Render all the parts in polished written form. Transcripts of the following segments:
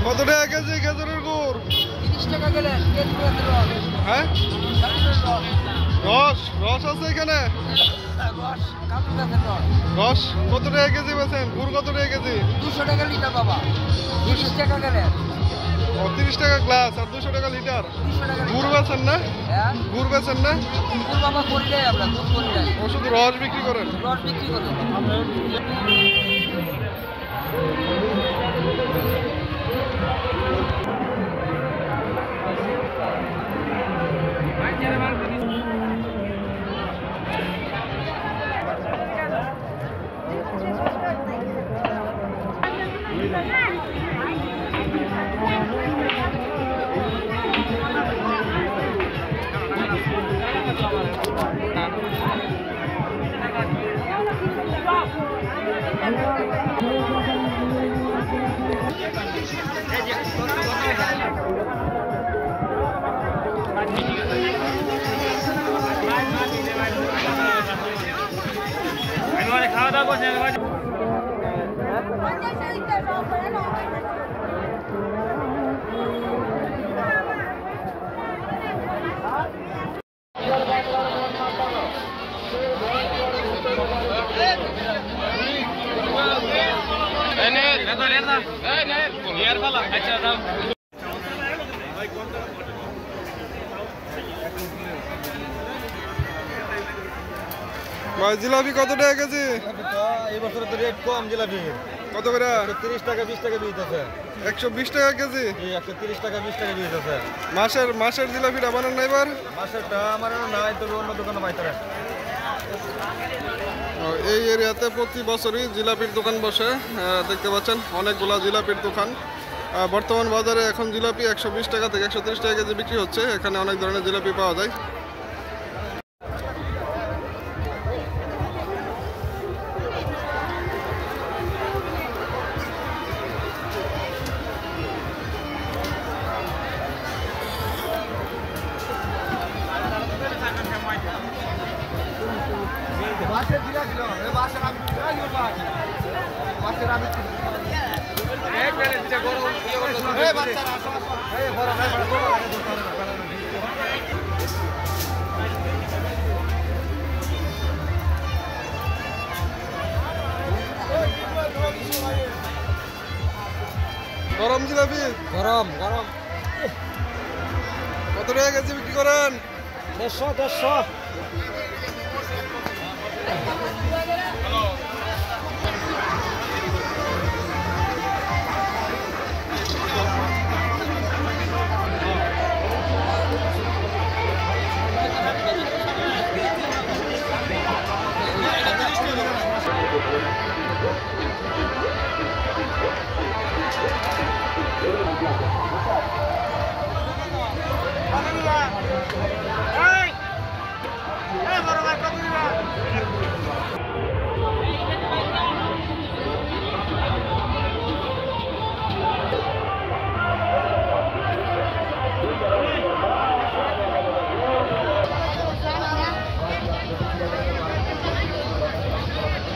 কত টাকা কেজি খেজুরের গুড়? 30 টাকা গেলে হ্যাঁ, রস আছে এখানে? রস কত টাকা কেজি বেছেন? গুড় কত টাকা কেজি? 200 টাকা লিটার বাবা। 30 টাকা গেলে 30 টাকা গ্লাস আর 200 টাকা লিটার। গুড় বেছেন না? হ্যাঁ, গুড় বেছেন না? গুড় বাবা করি দেয়, আমরা দুধ করি দেয়। ও শুধু রস বিক্রি করেন? রস বিক্রি করি। খাওয়া দাওয়া করছেন? জিলাপি কত টাকা কেজি? এই বছর তো রেট কম জিলাপি। কত করে? 30 টাকা 20 টাকা বিক্রি আছে। 120 টাকা কেজি? 130 টাকা 20 টাকা বিক্রি আছে। মাসের জিলাপিটা বানান না এবার? মাসেরটা আমার নাই, তবে অন্য দোকানে পাইতারে। এই এরিয়াতে প্রতি বছরই জিলাপির দোকান বসে, দেখতে পাচ্ছেন অনেকগুলা জিলাপির দোকান। বর্তমান বাজারে এখন জিলাপি 120 টাকা থেকে 130 টাকা কেজি বিক্রি হচ্ছে। এখানে অনেক ধরনের জিলাপি পাওয়া যায়। গরম জিলাপি? গরম গরম। কত টাকা কেজি বিক্রি করেন? 150।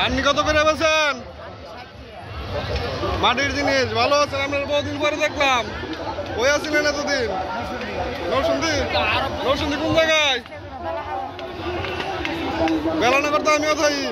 আপনি কত করে বেছেন? মাটির জিনিস ভালো আছেন? আপনার বহুদিন পরে দেখলাম। ওই আছিলেন এতদিন? নরসিংদী কোন জায়গায়? বেলানগর তো আমিও থাকি।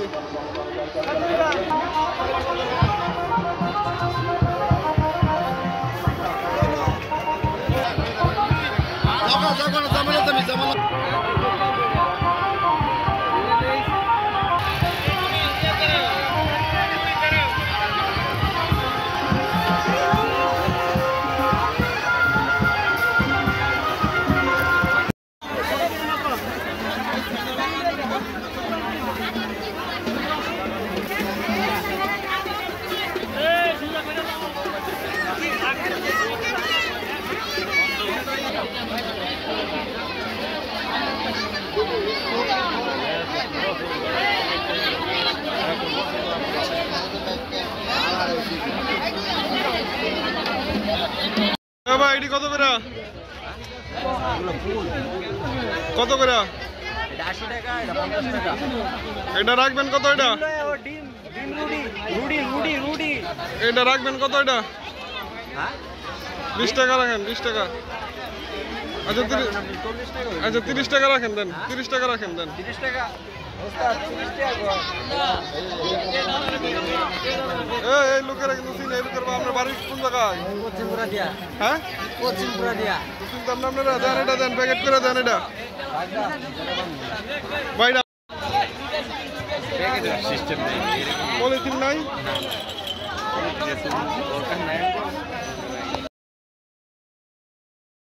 কত করে? এটা 80 টাকা, এটা 50 টাকা। এটা রাখবেন কত? এটা ডিম রুডি রুডি রুডি। এটা রাখবেন কত? এটা হ্যাঁ 20 টাকা রাখেন, 20 টাকা। আচ্ছা 40 টাকা। আচ্ছা 30 টাকা রাখেন দেন, 30 টাকা রাখেন দেন। 30 টাকা। ওস্তাদ 30 টাকা গো। এই লোকেরা কিন্তু চিনে, এই লোকের আপনার বাড়ি কোন জায়গায়? পশ্চিমপুরা দিয়া। হ্যাঁ পশ্চিমপুরা দিয়া। চিনতাম না আপনারা। দেন এটা, দেন প্যাকেট করে দেন এটা ভাইরা। সিস্টেম নেই। পলিথিন নাই। দরকার নাই।